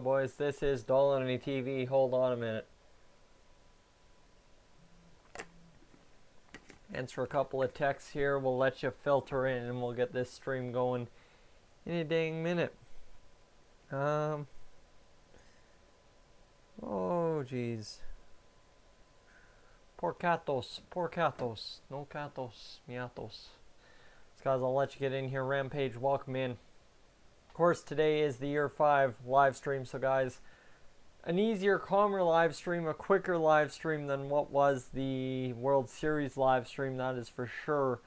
boys. This is Dolynny TV. Hold on a minute. Answer a couple of texts here. We'll let you filter in and we'll get this stream going in a dang minute. Oh, jeez. Por catos. No catos. Miatos. So guys, I'll let you get in here. Rampage, welcome in. Of course, today is the Year 5 live stream. So guys, an easier, calmer live stream, a quicker live stream than what was the World Series live stream, that is for sure.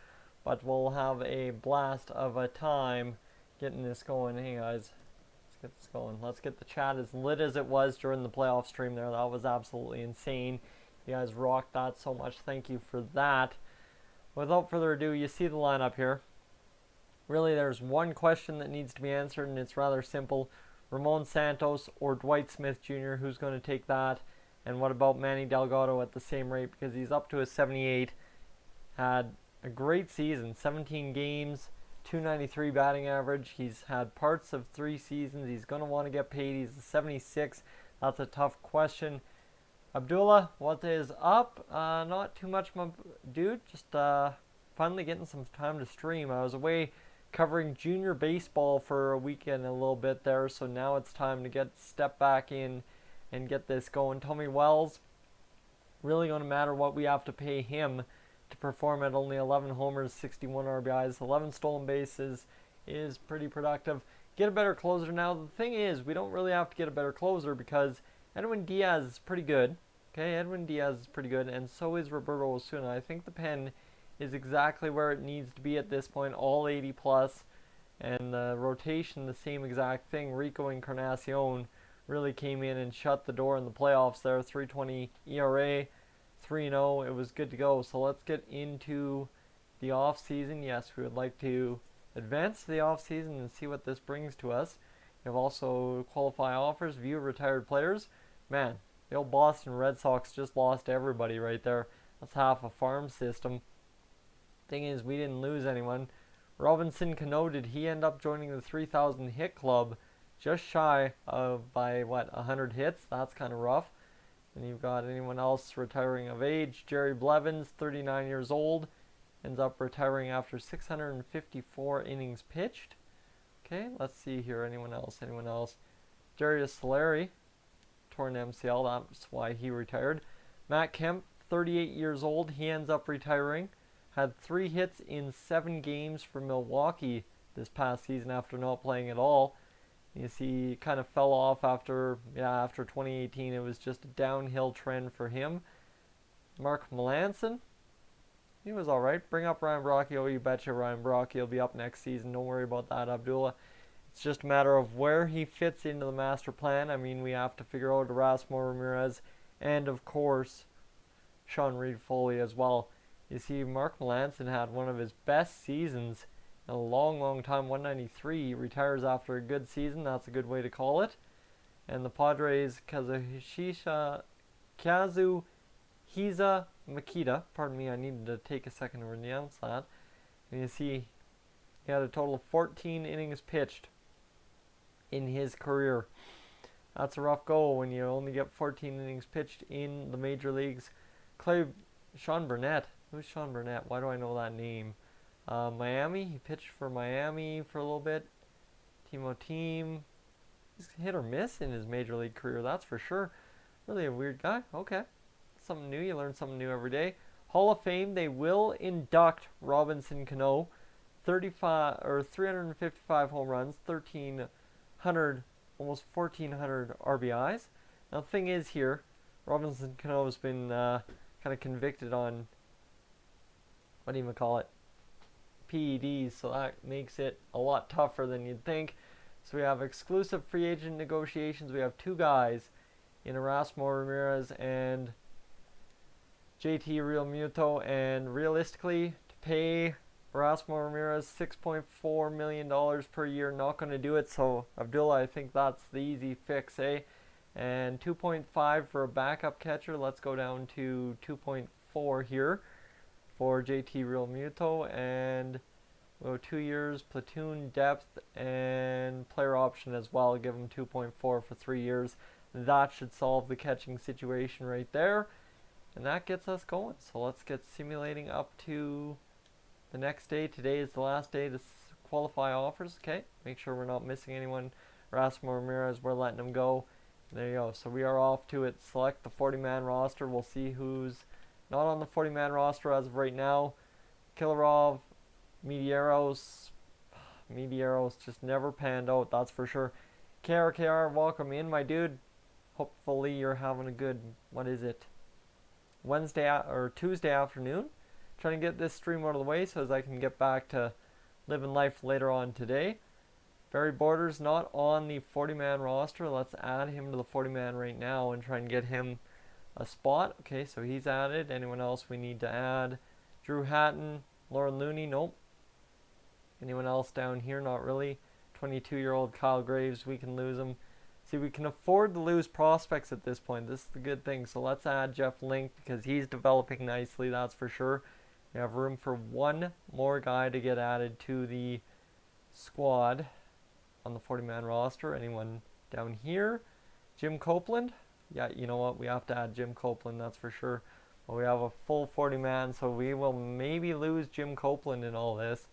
But we'll have a blast of a time getting this going. Hey guys, let's get this going. Let's get the chat as lit as it was during the playoff stream there. That was absolutely insane. You guys rocked that so much. Thank you for that. Without further ado, you see the lineup here. Really, there's one question that needs to be answered, and it's rather simple. Ramon Santos or Dwight Smith Jr., who's going to take that? And what about Manny Delgado at the same rate? Because he's up to a 78. Had a great season. 17 games, 293 batting average. He's had parts of 3 seasons. He's going to want to get paid. He's a 76. That's a tough question. Abdullah, what is up? Not too much, my dude. Just finally getting some time to stream. I was away covering junior baseball for a weekend a little bit there, so now it's time to step back in and get this going. Tommy Wells, really going to matter what we have to pay him to perform at only 11 homers, 61 RBIs, 11 stolen bases is pretty productive. Get a better closer now. The thing is, we don't really have to get a better closer because Edwin Diaz is pretty good. Okay, Edwin Diaz is pretty good, and so is Roberto Osuna. I think the pen is exactly where it needs to be at this point, all 80 plus, and the rotation the same exact thing. Rico Encarnacion really came in and shut the door in the playoffs there. 3.20 ERA, 3-0. It was good to go. So let's get into the off season. Yes, we would like to advance to the off season and see what this brings to us. You have also qualify offers, view retired players. Man, the old Boston Red Sox just lost everybody right there. That's half a farm system. Thing is, we didn't lose anyone. Robinson Cano, did he end up joining the 3,000 hit club? Just shy of by 100 hits. That's kind of rough. And you've got anyone else retiring of age? Jerry Blevins, 39 years old, ends up retiring after 654 innings pitched. Okay, let's see here. Anyone else? Darius Solari, torn MCL. That's why he retired. Matt Kemp, 38 years old. He ends up retiring. Had 3 hits in 7 games for Milwaukee this past season after not playing at all. You see, he kind of fell off after 2018. It was just a downhill trend for him. Mark Melancon, he was all right. Bring up Ryan Bracchio. You betcha Ryan Bracchio will be up next season. Don't worry about that, Abdullah. It's just a matter of where he fits into the master plan. I mean, we have to figure out Erasmo Ramirez and, of course, Sean Reed-Foley as well. You see, Mark Melancon had one of his best seasons in a long, long time, 193. He retires after a good season. That's a good way to call it. And the Padres, Kazuhisa Makita, pardon me, I needed to take a second to renounce that. And you see, he had a total of 14 innings pitched in his career. That's a rough go when you only get 14 innings pitched in the major leagues. Sean Burnett. Who's Sean Burnett? Why do I know that name? Miami. He pitched for Miami for a little bit. Team. He's hit or miss in his major league career, that's for sure. Really a weird guy. Okay. Something new. You learn something new every day. Hall of Fame. They will induct Robinson Cano. 355 home runs, 1,300, almost 1,400 RBIs. Now the thing is here, Robinson Cano has been kind of convicted on PEDs, so that makes it a lot tougher than you'd think. So we have exclusive free agent negotiations. We have 2 guys in Erasmo Ramirez and JT Realmuto, and realistically, to pay Erasmo Ramirez $6.4 million per year, not going to do it. So Abdullah, I think that's the easy fix, eh? And 2.5 for a backup catcher. Let's go down to 2.4 here for JT Realmuto, and We'll go 2 years, platoon depth, and player option as well. Give him 2.4 for 3 years. That should solve the catching situation right there. And that gets us going. So let's get simulating up to the next day. Today is the last day to qualify offers. Okay, make sure we're not missing anyone. Erasmo Ramirez, we're letting him go. There you go. So we are off to it. Select the 40-man roster. We'll see who's not on the 40-man roster as of right now. Kilarov, Medeiros just never panned out, that's for sure. KRKR, welcome in, my dude. Hopefully you're having a good, what is it, Tuesday afternoon. Trying to get this stream out of the way so as I can get back to living life later on today. Barry Borders not on the 40-man roster. Let's add him to the 40-man right now and try and get him a spot. Okay, so he's added. Anyone else we need to add? Drew Hatton, Lauren Looney, nope. Anyone else down here? Not really. 22-year-old Kyle Graves, we can lose him. See, we can afford to lose prospects at this point. This is the good thing. So let's add Jeff Link because he's developing nicely, that's for sure. We have room for one more guy to get added to the squad on the 40-man roster. Anyone down here? Jim Copeland? Yeah, you know what? We have to add Jim Copeland, that's for sure. Well, we have a full 40-man, so we will maybe lose Jim Copeland in all this.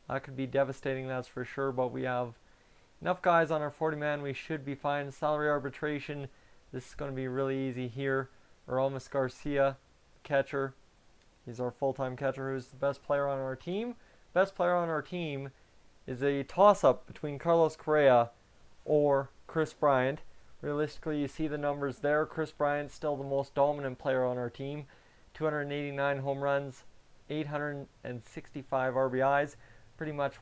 That could be devastating, that's for sure, but we have enough guys on our 40-man. We should be fine. Salary arbitration, this is going to be really easy here. Aramis Garcia, catcher. He's our full-time catcher. Who's the best player on our team? Best player on our team is a toss-up between Carlos Correa or Kris Bryant. Realistically, you see the numbers there. Kris Bryant still the most dominant player on our team. 289 home runs, 865 RBIs. Pretty much,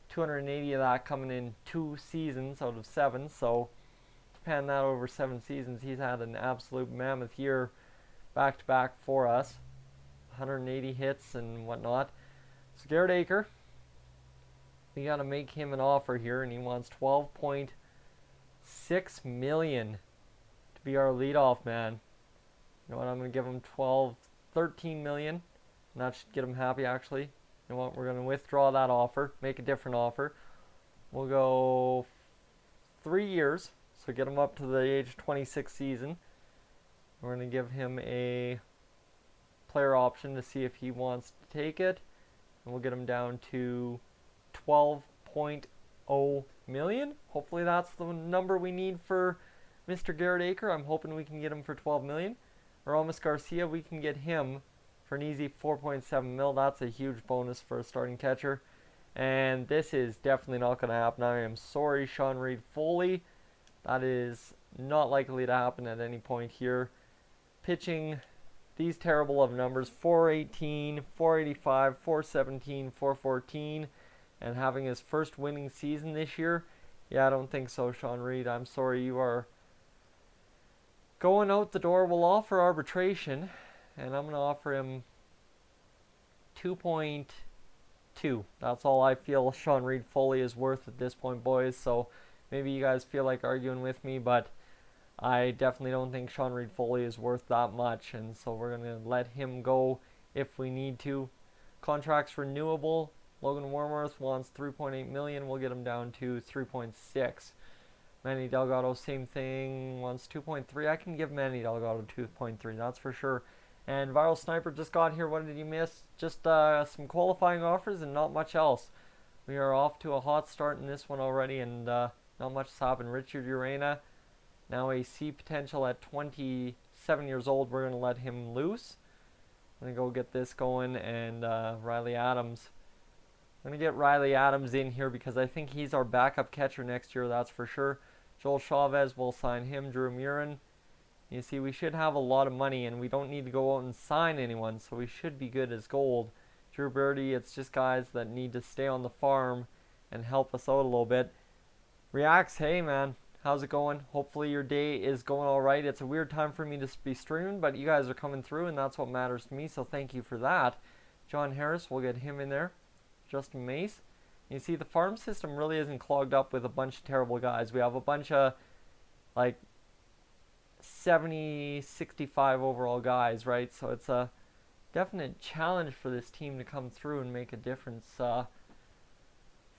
280 of that coming in 2 seasons out of 7. So, pan that over 7 seasons, he's had an absolute mammoth year back-to-back for us. 180 hits and whatnot. So, Garrett Acker, we got to make him an offer here, and he wants $12.6 million to be our leadoff man. You know what, I'm going to give him $13 million, and that should get him happy, actually. You know what, we're going to withdraw that offer, make a different offer. We'll go 3 years, so get him up to the age of 26 season. We're going to give him a player option to see if he wants to take it, and we'll get him down to $12.0 million. Hopefully that's the number we need for Mr. Garrett Acker. I'm hoping we can get him for $12 million. Aramis Garcia, we can get him for an easy $4.7 mil. That's a huge bonus for a starting catcher. And this is definitely not going to happen. I am sorry, Sean Reed-Foley. That is not likely to happen at any point here. Pitching these terrible of numbers, 418, 485, 417, 414, and having his first winning season this year. Yeah, I don't think so, Sean Reed. I'm sorry, you are going out the door. We'll offer arbitration, and I'm going to offer him 2.2. That's all I feel Sean Reed-Foley is worth at this point, boys. So maybe you guys feel like arguing with me, but I definitely don't think Sean Reed-Foley is worth that much, and so we're going to let him go if we need to. Contracts renewable. Logan Warmoth wants $3.8 million. We'll get him down to 3.6. Manny Delgado, same thing, wants 2.3. I can give Manny Delgado 2.3, that's for sure. And Viral Sniper just got here. What did he miss? Just some qualifying offers and not much else. We are off to a hot start in this one already, and not much has happened. Richard Urena, now a C potential at 27 years old. We're going to let him loose. I'm going to go get this going, and Riley Adams. I'm going to get Riley Adams in here because I think he's our backup catcher next year, that's for sure. Joel Chavez, will sign him. Drew Murin. You see, we should have a lot of money, and we don't need to go out and sign anyone, so we should be good as gold. Drew Birdie, it's just guys that need to stay on the farm and help us out a little bit. Reacts, hey man, how's it going? Hopefully your day is going all right. It's a weird time for me to be streaming, but you guys are coming through, and that's what matters to me, so thank you for that. John Harris, we'll get him in there. Justin Mace. You see, the farm system really isn't clogged up with a bunch of terrible guys. We have a bunch of, like, 70, 65 overall guys, right? So it's a definite challenge for this team to come through and make a difference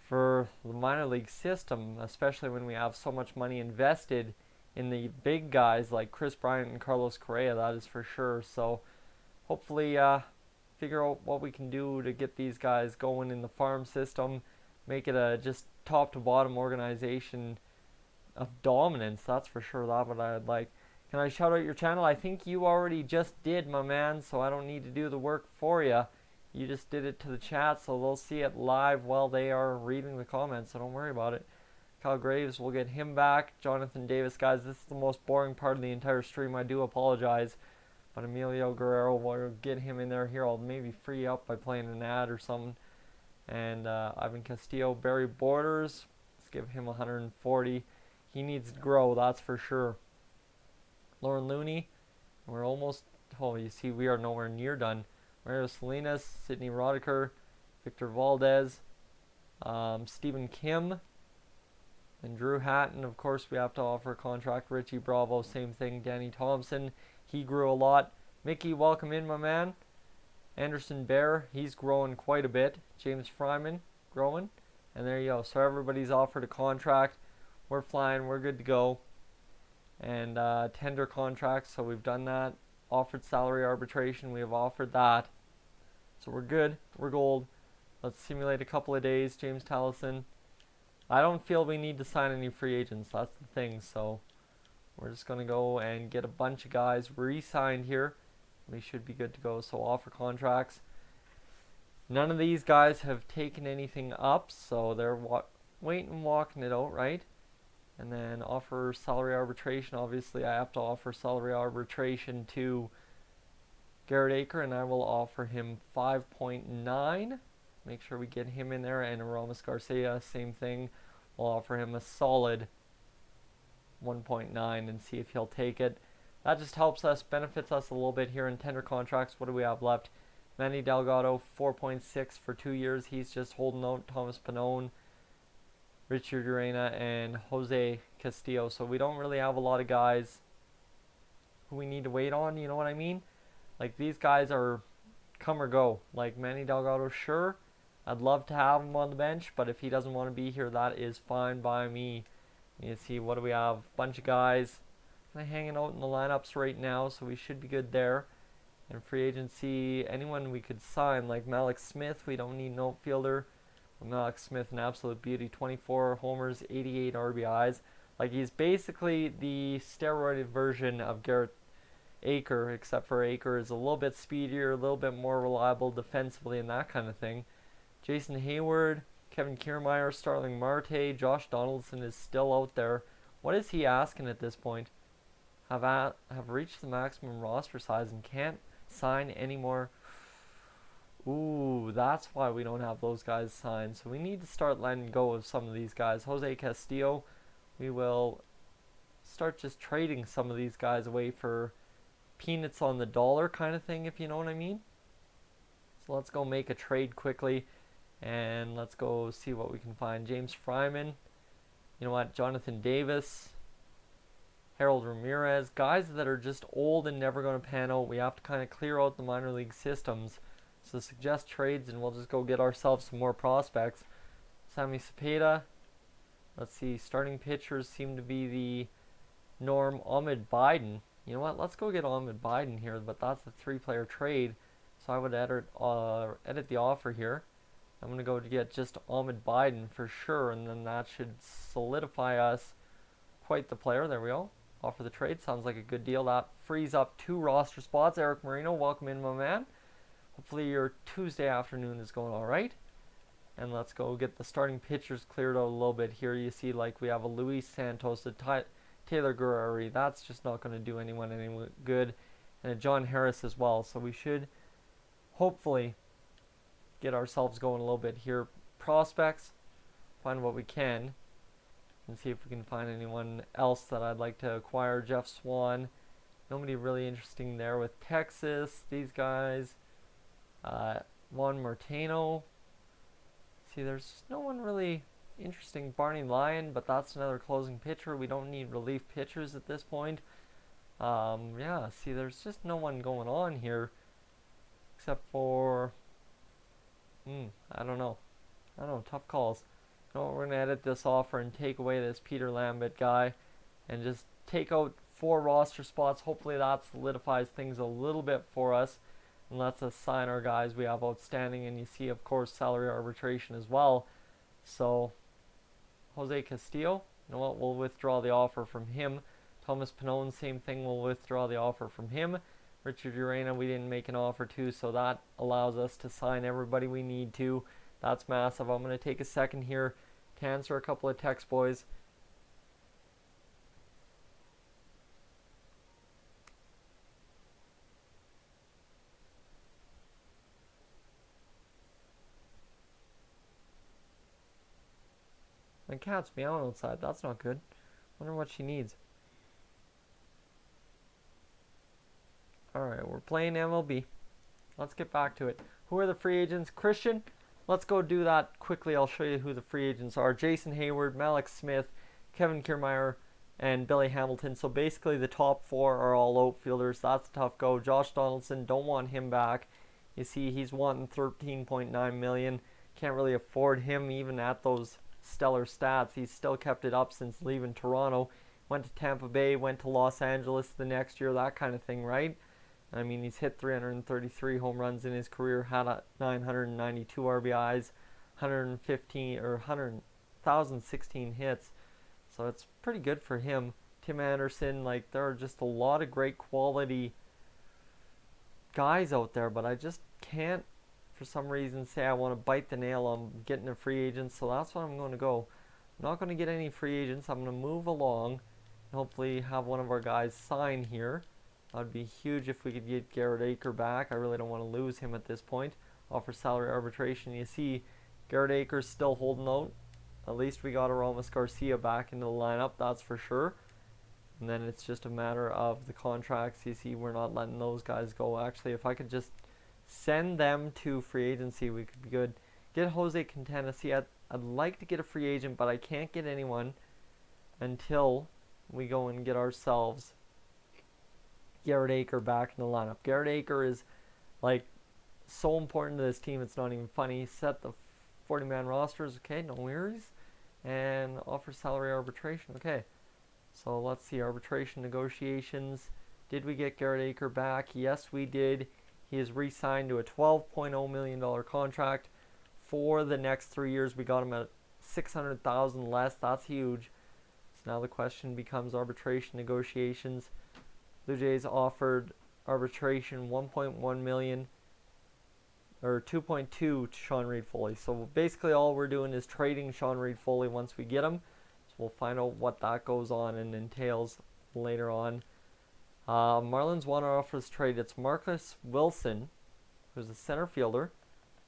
for the minor league system, especially when we have so much money invested in the big guys like Kris Bryant and Carlos Correa, that is for sure. So hopefully figure out what we can do to get these guys going in the farm system, make it a just top to bottom organization of dominance, that's for sure. That's what I'd like. Can I shout out your channel? I think you already just did, my man, so I don't need to do the work for you. You just did it to the chat, so they'll see it live while they are reading the comments, so don't worry about it. Kyle Graves, we'll get him back. Jonathan Davis, guys, this is the most boring part of the entire stream. I do apologize. But Emilio Guerrero, we'll get him in there here. I'll maybe free up by playing an ad or something. And Ivan Castillo, Barry Borders, let's give him 140. He needs to grow, that's for sure. Lauren Looney, we're almost, oh, you see, we are nowhere near done. Mario Salinas, Sidney Rodiker, Victor Valdez, Stephen Kim, and Drew Hatton. Of course, we have to offer a contract. Richie Bravo, same thing. Danny Thompson, he grew a lot. Mickey, welcome in, my man. Anderson Bear, he's growing quite a bit. James Fryman, growing. And there you go. So everybody's offered a contract. We're flying. We're good to go. And tender contracts, so we've done that. Offered salary arbitration, we have offered that. So we're good. We're gold. Let's simulate a couple of days. James Tallison. I don't feel we need to sign any free agents. That's the thing. So we're just going to go and get a bunch of guys re-signed here. We should be good to go. So offer contracts. None of these guys have taken anything up, so they're waiting, walking it out, right? And then offer salary arbitration. Obviously, I have to offer salary arbitration to Garrett Acker, and I will offer him 5.9. Make sure we get him in there. And Aramis Garcia, same thing. We'll offer him a solid 1.9 and see if he'll take it. That just helps us, benefits us a little bit here in tender contracts. What do we have left? Manny Delgado, 4.6 for 2 years. He's just holding out. Thomas Pannone, Richard Urena, and Jose Castillo. So we don't really have a lot of guys who we need to wait on, you know what I mean? Like, these guys are come or go. Like Manny Delgado, sure, I'd love to have him on the bench, but if he doesn't want to be here, that is fine by me. You see, what do we have? Bunch of guys kind of hanging out in the lineups right now, so we should be good there. And free agency, anyone we could sign, like Malik Smith, we don't need no fielder. Malik Smith, an absolute beauty, 24 homers, 88 RBIs. Like, he's basically the steroided version of Garrett Acker, except for Acker is a little bit speedier, a little bit more reliable defensively and that kind of thing. Jason Hayward, Kevin Kiermaier, Starling Marte, Josh Donaldson is still out there. What is he asking at this point? Have reached the maximum roster size and can't sign anymore. Ooh, that's why we don't have those guys signed. So we need to start letting go of some of these guys. Jose Castillo, we will start just trading some of these guys away for peanuts on the dollar kind of thing, if you know what I mean. So let's go make a trade quickly and let's go see what we can find. James Fryman, you know what, Jonathan Davis, Harold Ramirez, guys that are just old and never going to pan out. We have to kind of clear out the minor league systems. So suggest trades and we'll just go get ourselves some more prospects. Sammy Cepeda. Let's see, starting pitchers seem to be the norm. Ahmed Biden. You know what, let's go get Ahmed Biden here, but that's a 3-player trade. So I would edit the offer here. I'm going to go to get just Ahmed Biden for sure, and then that should solidify us quite the player. There we go. Offer the trade. Sounds like a good deal. That frees up 2 roster spots. Eric Marino, welcome in, my man. Hopefully your Tuesday afternoon is going all right. And let's go get the starting pitchers cleared out a little bit here. You see, like, we have a Luis Santos, a Taylor Guerrero. That's just not going to do anyone any good. And a John Harris as well. So we should hopefully get ourselves going a little bit here. Prospects, find what we can. And see if we can find anyone else that I'd like to acquire. Jeff Swan. Nobody really interesting there with Texas. These guys. Juan Martino. See, there's no one really interesting. Barney Lyon, but that's another closing pitcher. We don't need relief pitchers at this point. Yeah, see, there's just no one going on here. except for, I don't know. Tough calls. You know what, we're going to edit this offer and take away this Peter Lambert guy and just take out 4 roster spots. Hopefully that solidifies things a little bit for us and lets us sign our guys we have outstanding. And you see, of course, salary arbitration as well. So, Jose Castillo, you know what, we'll withdraw the offer from him. Thomas Pannone, same thing, we'll withdraw the offer from him. Richard Urena, we didn't make an offer to, so that allows us to sign everybody we need to. That's massive. I'm going to take a second here to answer a couple of text, boys. My cat's meowing outside. That's not good. Wonder what she needs. Alright, we're playing MLB. Let's get back to it. Who are the free agents? Christian, let's go do that quickly. I'll show you who the free agents are. Jason Hayward, Malik Smith, Kevin Kiermaier, and Billy Hamilton. So basically the top 4 are all outfielders. That's a tough go. Josh Donaldson, don't want him back. You see, he's wanting $13.9 million. Can't really afford him even at those stellar stats. He's still kept it up since leaving Toronto. Went to Tampa Bay, went to Los Angeles the next year, that kind of thing, right? I mean, he's hit 333 home runs in his career, had 992 RBIs, 1,016 hits. So it's pretty good for him. Tim Anderson, like, there are just a lot of great quality guys out there, but I just can't, for some reason, say I want to bite the nail on getting a free agent. So that's what I'm going to go. I'm not going to get any free agents. I'm going to move along and hopefully have one of our guys sign here. That would be huge if we could get Garrett Acker back. I really don't want to lose him at this point. Offer salary arbitration. You see, Garrett Acker's still holding out. At least we got Aramis Garcia back into the lineup, that's for sure. And then it's just a matter of the contracts. You see, we're not letting those guys go. Actually, if I could just send them to free agency, we could be good. Get Jose Quintana. See, I'd like to get a free agent, but I can't get anyone until we go and get ourselves Garrett Acker back in the lineup. Garrett Acker is like so important to this team, it's not even funny. Set the 40-man rosters, okay, no worries. And offer salary arbitration, okay. So let's see, arbitration negotiations. Did we get Garrett Acker back? Yes, we did. He is re-signed to a $12.0 million contract for the next 3 years. We got him at $600,000 less. That's huge. So now the question becomes arbitration negotiations. Blue Jays offered arbitration $1.1 million or $2.2 to Sean Reed-Foley. So basically all we're doing is trading Sean Reed-Foley once we get him. So we'll find out what that goes on and entails later on. Marlins want to offer this trade. It's Marcus Wilson, who's a center fielder.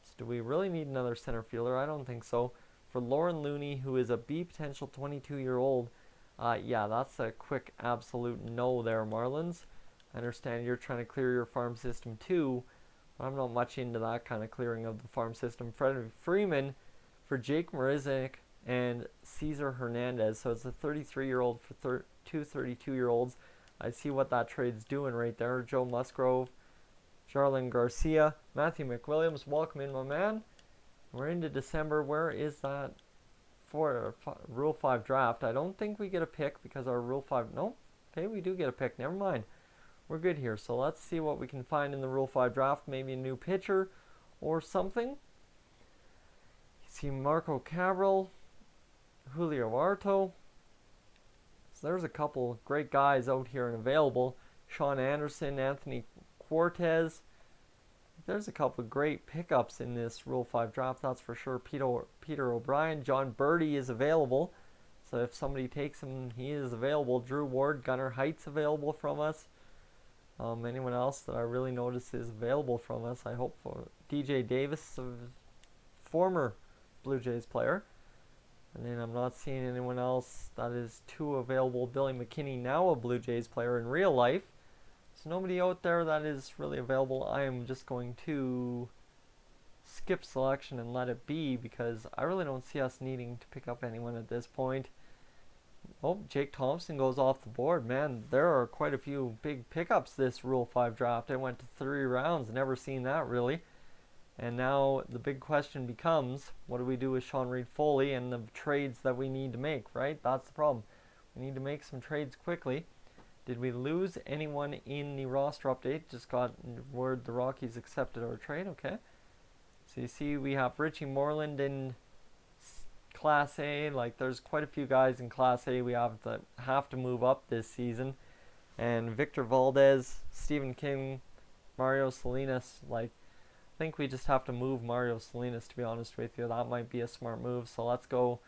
So do we really need another center fielder? I don't think so. For Lauren Looney, who is a B potential 22-year-old. Yeah, that's a quick absolute no there, Marlins. I understand you're trying to clear your farm system too, but I'm not much into that kind of clearing of the farm system. Freddie Freeman for Jake Marisnick and Cesar Hernandez. So it's a 33-year-old for two 32-year-olds. I see what that trade's doing right there. Joe Musgrove, Jarlin Garcia, Matthew McWilliams. Welcome in, my man. We're into December. Where is that for Rule 5 draft? I don't think we get a pick because our Rule 5... No. Okay, we do get a pick. Never mind. We're good here. So let's see what we can find in the Rule 5 draft. Maybe a new pitcher or something. You see Marco Cabral, Julio Arto. So there's a couple great guys out here and available. Sean Anderson, Anthony Cortez. There's a couple of great pickups in this Rule 5 draft, that's for sure. Peter O'Brien, John Birdie is available. So if somebody takes him, he is available. Drew Ward, Gunnar Heights available from us. Anyone else that I really notice is available from us, I hope for. DJ Davis, a former Blue Jays player. And then I'm not seeing anyone else that is too available. Billy McKinney, now a Blue Jays player in real life. So nobody out there that is really available. I am just going to skip selection and let it be because I really don't see us needing to pick up anyone at this point. Oh, Jake Thompson goes off the board. Man, there are quite a few big pickups this Rule 5 draft. I went to 3 rounds, never seen that really. And now the big question becomes, what do we do with Sean Reed-Foley and the trades that we need to make, right? That's the problem. We need to make some trades quickly. Did we lose anyone in the roster update? Just got word the Rockies accepted our trade, okay. So you see we have Richie Moreland in Class A. Like, there's quite a few guys in Class A we have to move up this season. And Victor Valdez, Stephen King, Mario Salinas, like, I think we just have to move Mario Salinas, to be honest with you. That might be a smart move. So let's go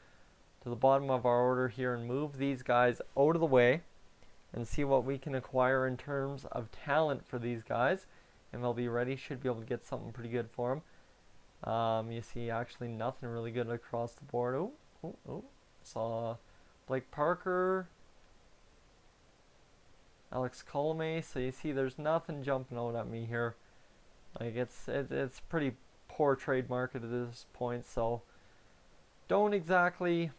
to the bottom of our order here and move these guys out of the way and see what we can acquire in terms of talent for these guys. MLB Ready should be able to get something pretty good for them. You see actually nothing really good across the board. Saw Blake Parker, Alex Colomé. So you see there's nothing jumping out at me here. Like, it's pretty poor trade market at this point, so don't exactly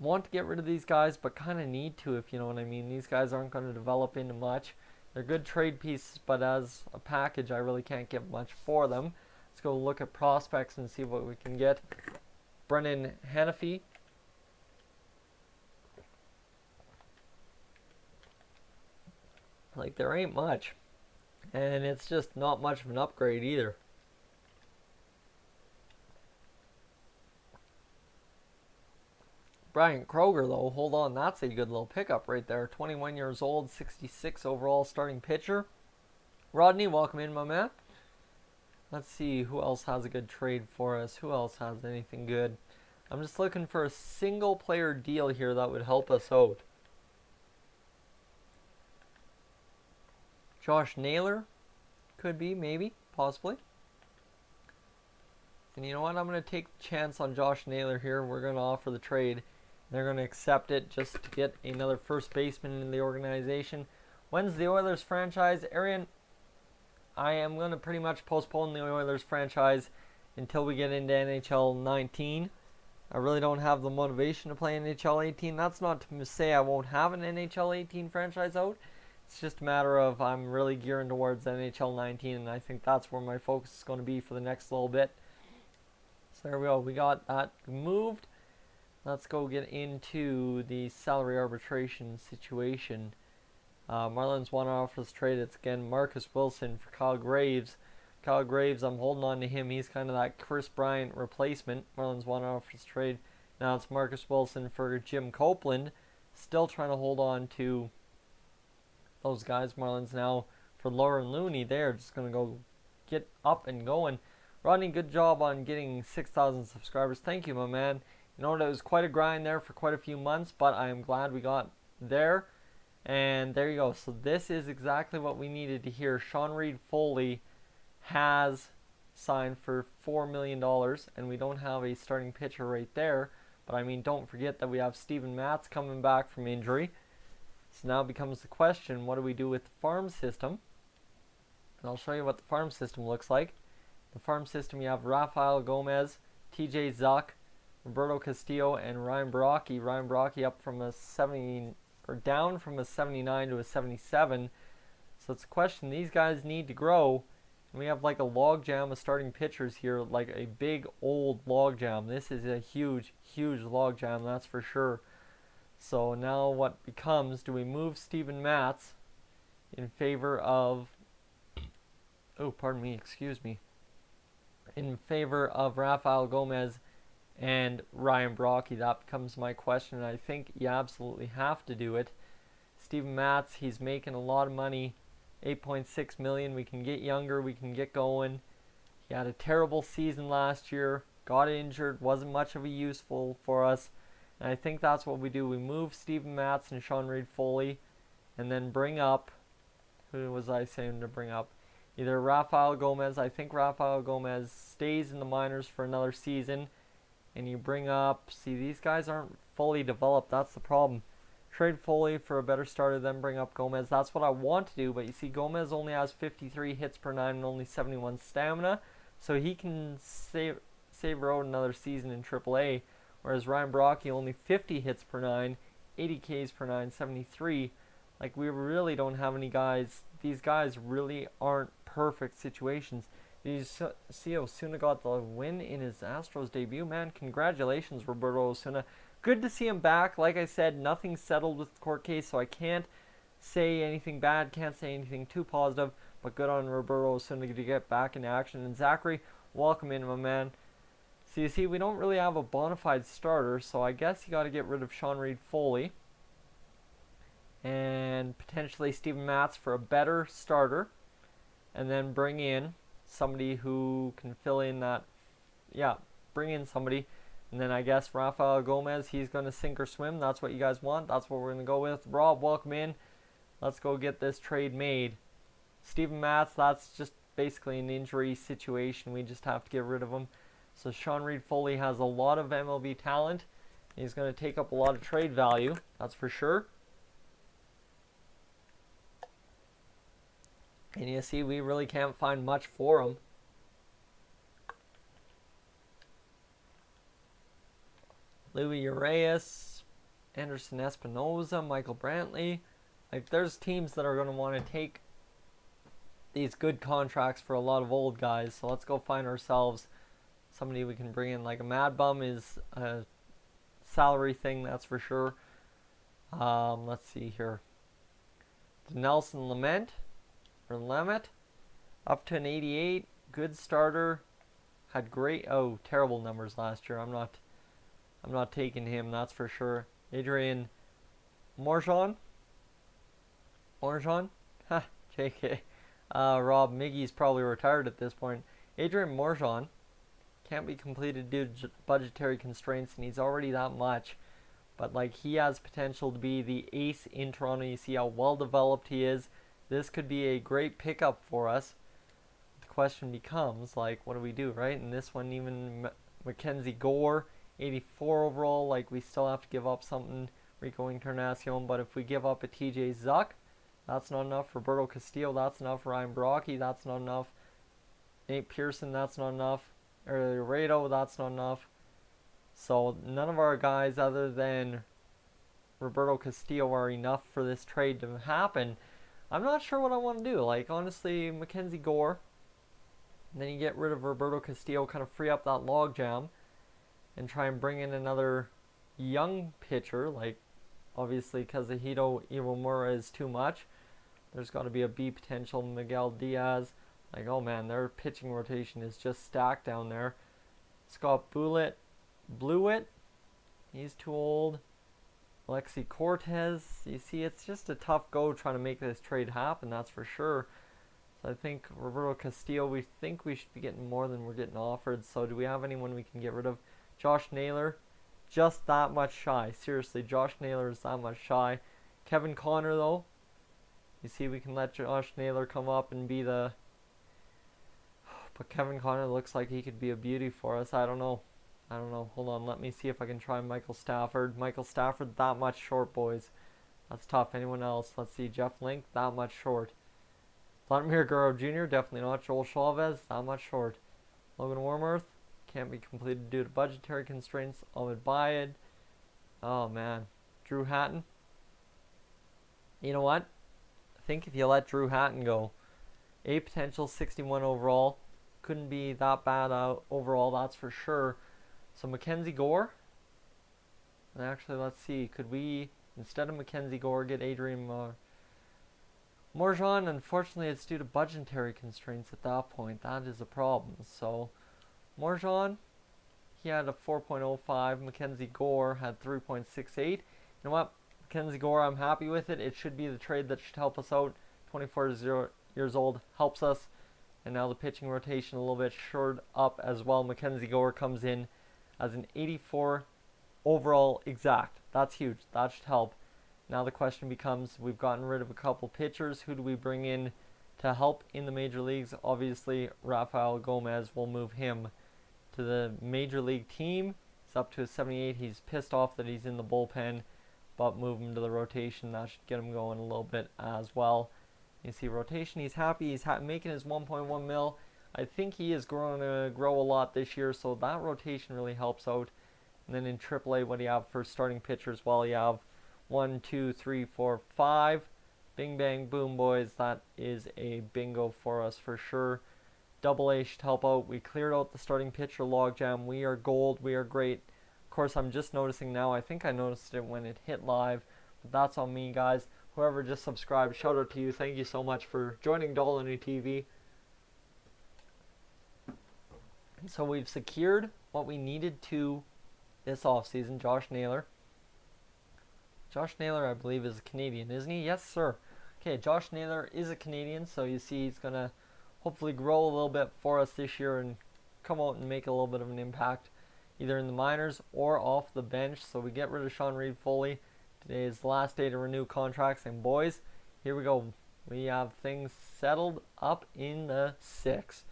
want to get rid of these guys, but kind of need to, if you know what I mean. These guys aren't going to develop into much. They're good trade pieces, but as a package, I really can't get much for them. Let's go look at prospects and see what we can get. Brennan Hanafy. Like, there ain't much. And it's just not much of an upgrade either. Brian Kroger, though, hold on, that's a good little pickup right there. 21 years old, 66 overall starting pitcher. Rodney, welcome in, my man. Let's see who else has a good trade for us. Who else has anything good? I'm just looking for a single player deal here that would help us out. Josh Naylor could be, maybe, possibly. And you know what? I'm going to take the chance on Josh Naylor here. We're going to offer the trade. They're going to accept it just to get another first baseman in the organization. When's the Oilers franchise? Arian, I am going to pretty much postpone the Oilers franchise until we get into NHL 19. I really don't have the motivation to play NHL 18. That's not to say I won't have an NHL 18 franchise out. It's just a matter of I'm really gearing towards NHL 19, and I think that's where my focus is going to be for the next little bit. So there we go. We got that moved. Let's go get into the salary arbitration situation. Marlins want to offer this trade. It's again Marcus Wilson for Kyle Graves. Kyle Graves, I'm holding on to him. He's kind of that Kris Bryant replacement. Marlins want to offer this trade. Now it's Marcus Wilson for Jim Copeland. Still trying to hold on to those guys. Marlins now for Lauren Looney. They're just going to go get up and going. Rodney, good job on getting 6,000 subscribers. Thank you, my man. You know, it was quite a grind there for quite a few months, but I am glad we got there. And there you go. So this is exactly what we needed to hear. Sean Reed-Foley has signed for $4 million, and we don't have a starting pitcher right there. But I mean, don't forget that we have Steven Matz coming back from injury. So now becomes the question, what do we do with the farm system? And I'll show you what the farm system looks like. The farm system, you have Rafael Gomez, TJ Zuck, Roberto Castillo, and Ryan Baraki. Ryan Baraki up from a 70, or down from a 79 to a 77. So it's a question, these guys need to grow. And we have like a log jam of starting pitchers here, like a big old log jam. This is a huge, huge log jam, that's for sure. So now what becomes, do we move Steven Matz in favor of, in favor of Rafael Gomez and Ryan Baraki? That becomes my question, and I think you absolutely have to do it. Steven Matz, he's making a lot of money, $8.6 million. We can get younger, we can get going. He had a terrible season last year, got injured, wasn't much of a useful for us. And I think that's what we do. We move Steven Matz and Sean Reed-Foley, and then bring up, who was I saying to bring up? Either Rafael Gomez. I think Rafael Gomez stays in the minors for another season. And you bring up, see, these guys aren't fully developed. That's the problem. Trade Foley for a better starter, then bring up Gomez. That's what I want to do. But you see, Gomez only has 53 hits per 9 and only 71 stamina. So he can savor out another season in AAA. Whereas Ryan Baraki, only 50 hits per 9. 80 Ks per 973. Like, we really don't have any guys. These guys really aren't perfect situations. Did you see Osuna got the win in his Astros debut? Man, congratulations, Roberto Osuna. Good to see him back. Like I said, nothing's settled with the court case, so I can't say anything bad, can't say anything too positive, but good on Roberto Osuna to get back in action. And Zachary, welcome in, my man. So you see, we don't really have a bona fide starter, so I guess you got to get rid of Sean Reed-Foley and potentially Steven Matz for a better starter, and then bring in somebody who can fill in that, bring in somebody. And then I guess Rafael Gomez, he's going to sink or swim. That's what you guys want. That's what we're going to go with. Rob, welcome in. Let's go get this trade made. Steven Matz, that's just basically an injury situation. We just have to get rid of him. So Sean Reed-Foley has a lot of MLB talent. He's going to take up a lot of trade value. That's for sure. And you see, we really can't find much for him. Louis Urias, Anderson Espinoza, Michael Brantley. Like, there's teams that are going to want to take these good contracts for a lot of old guys. So let's go find ourselves somebody we can bring in. Like, a Mad Bum is a salary thing, that's for sure. Let's see here. Nelson Lamet, up to an 88. Good starter. Had terrible numbers last year. I'm not taking him, that's for sure. Adrian Morjon. Ha, JK. Rob Miggy's probably retired at this point. Adrian Morjon can't be completed due to budgetary constraints, and he's already that much. But, like, he has potential to be the ace in Toronto. You see how well developed he is. This could be a great pickup for us. The question becomes, like, what do we do, right? And this one, even Mackenzie Gore, 84 overall, like, we still have to give up something. Rico Encarnacion, but if we give up a TJ Zuck, that's not enough. Roberto Castillo, that's enough. Ryan Brockie, that's not enough. Nate Pearson, that's not enough. Laredo, that's not enough. So none of our guys other than Roberto Castillo are enough for this trade to happen. I'm not sure what I want to do. Like, honestly, Mackenzie Gore, and then you get rid of Roberto Castillo, kind of free up that logjam, and try and bring in another young pitcher. Like, obviously, Kazuhito Iwamura is too much. There's got to be a B potential. Miguel Diaz. Like, oh man, their pitching rotation is just stacked down there. Scott Blewett, he's too old. Alexi Cortez, you see, it's just a tough go trying to make this trade happen, that's for sure. So I think Roberto Castillo, we think we should be getting more than we're getting offered. So do we have anyone we can get rid of? Josh Naylor, just that much shy. Seriously, Josh Naylor is that much shy. Kevin Connor, though, you see, we can let Josh Naylor come up and be the... But Kevin Connor looks like he could be a beauty for us. I don't know. Hold on. Let me see if I can try Michael Stafford. Michael Stafford, that much short, boys. That's tough. Anyone else? Let's see. Jeff Link, that much short. Vladimir Guerrero Jr., definitely not. Joel Chavez, that much short. Logan Warmoth, can't be completed due to budgetary constraints. Ahmed Bayed. Oh, man. Drew Hatton. You know what? I think if you let Drew Hatton go, a potential 61 overall. Couldn't be that bad overall, that's for sure. So Mackenzie Gore. And actually, let's see. Could we, instead of Mackenzie Gore, get Adrian Morjon? Unfortunately, it's due to budgetary constraints at that point. That is a problem. So Morjon, he had a 4.05. Mackenzie Gore had 3.68. You know what? Mackenzie Gore, I'm happy with it. It should be the trade that should help us out. 24 years old, helps us. And now the pitching rotation a little bit shored up as well. Mackenzie Gore comes in as an 84 overall exact. That's huge. That should help. Now the question becomes, we've gotten rid of a couple pitchers. Who do we bring in to help in the major leagues? Obviously, Rafael Gomez will move him to the major league team. He's up to a 78. He's pissed off that he's in the bullpen, but move him to the rotation. That should get him going a little bit as well. You see rotation, he's happy, he's making his 1.1 mil. I think he is going to grow a lot this year, so that rotation really helps out. And then in AAA, what do you have for starting pitchers? Well, you have 1, 2, 3, 4, 5. Bing, bang, boom, boys. That is a bingo for us for sure. Double A should help out. We cleared out the starting pitcher logjam. We are gold. We are great. Of course, I'm just noticing now. I think I noticed it when it hit live. But that's on me, guys. Whoever just subscribed, shout out to you. Thank you so much for joining Dolynny TV. And so we've secured what we needed to this offseason. Josh Naylor. Josh Naylor, I believe, is a Canadian, isn't he? Yes, sir. Okay, Josh Naylor is a Canadian, so you see he's going to hopefully grow a little bit for us this year and come out and make a little bit of an impact either in the minors or off the bench. So we get rid of Sean Reed Foley. Today is the last day to renew contracts, and boys, here we go. We have things settled up in the 6.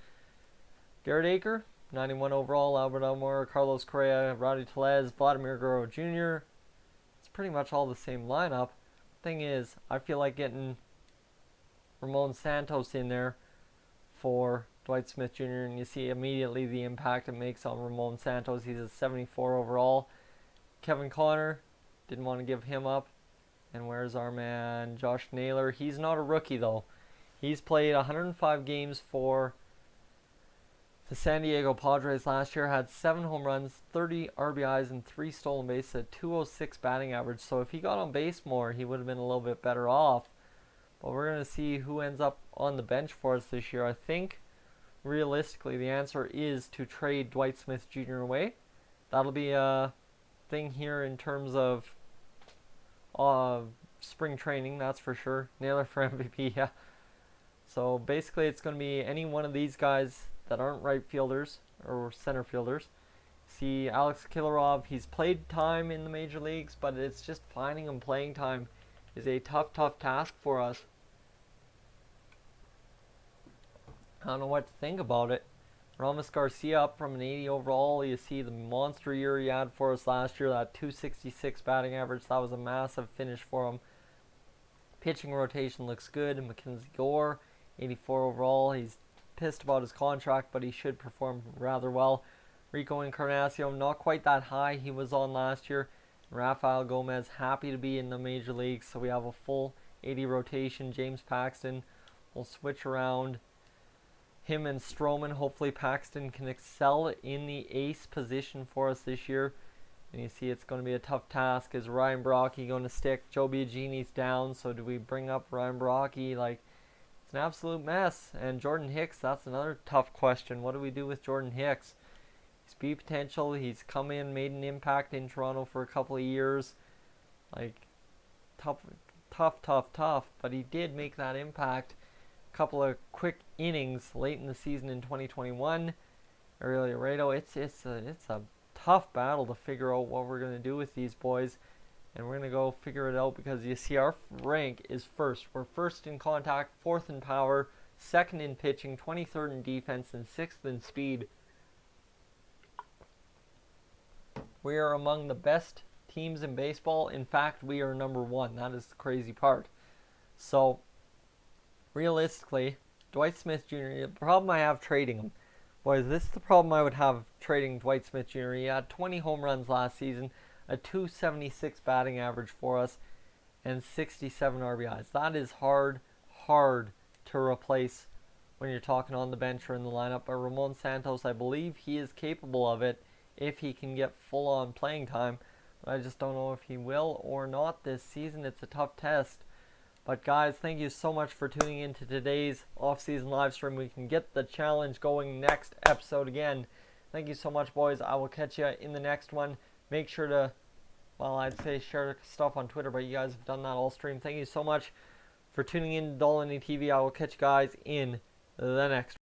Garrett Acker, 91 overall, Albert Elmore, Carlos Correa, Rowdy Tellez, Vladimir Guerrero Jr. It's pretty much all the same lineup. Thing is, I feel like getting Ramon Santos in there for Dwight Smith Jr. and you see immediately the impact it makes on Ramon Santos. He's a 74 overall. Kevin Connor, didn't want to give him up. And where's our man Josh Naylor? He's not a rookie though. He's played 105 games for the San Diego Padres last year, had 7 home runs, 30 RBIs, and 3 stolen bases, a 206 batting average. So if he got on base more, he would have been a little bit better off. But we're going to see who ends up on the bench for us this year. I think, realistically, the answer is to trade Dwight Smith Jr. away. That'll be a thing here in terms of spring training, that's for sure. Naylor for MVP, yeah. So basically it's going to be any one of these guys that aren't right fielders or center fielders. See Alex Killarov, he's played time in the major leagues, but it's just finding him playing time is a tough task for us. I don't know what to think about it. Ramos Garcia up from an 80 overall. You see the monster year he had for us last year, that 266 batting average. That was a massive finish for him. Pitching rotation looks good. Mackenzie Gore, 84 overall. He's pissed about his contract, but he should perform rather well. Rico Encarnacion, not quite that high he was on last year. Rafael Gomez, happy to be in the major leagues, so we have a full 80 rotation. James Paxton will switch around him and Stroman. Hopefully Paxton can excel in the ace position for us this year. And you see it's going to be a tough task. Is Ryan Brockie going to stick? Joe Biagini's down, so do we bring up Ryan Brockie? Like, it's an absolute mess. And Jordan Hicks, that's another tough question. What do we do with Jordan Hicks? Speed potential. He's come in, made an impact in Toronto for a couple of years. Like, tough. But he did make that impact. A couple of quick innings late in the season in 2021. Aurelio Laredo. It's a tough battle to figure out what we're going to do with these boys. And we're going to go figure it out because you see our rank is first. We're first in contact, 4th in power, 2nd in pitching, 23rd in defense, and 6th in speed. We are among the best teams in baseball. In fact, we are number 1. That is the crazy part. So, realistically, Dwight Smith Jr., the problem I have trading him, boys, this is the problem I would have trading Dwight Smith Jr. He had 20 home runs last season, a 276 batting average for us, and 67 RBIs. That is hard to replace when you're talking on the bench or in the lineup. But Ramon Santos, I believe he is capable of it if he can get full-on playing time. But I just don't know if he will or not this season. It's a tough test. But guys, thank you so much for tuning in to today's off-season live stream. We can get the challenge going next episode again. Thank you so much, boys. I will catch you in the next one. Make sure to, well, I'd say share stuff on Twitter, but you guys have done that all stream. Thank you so much for tuning in to Dolynny TV. I will catch you guys in the next one.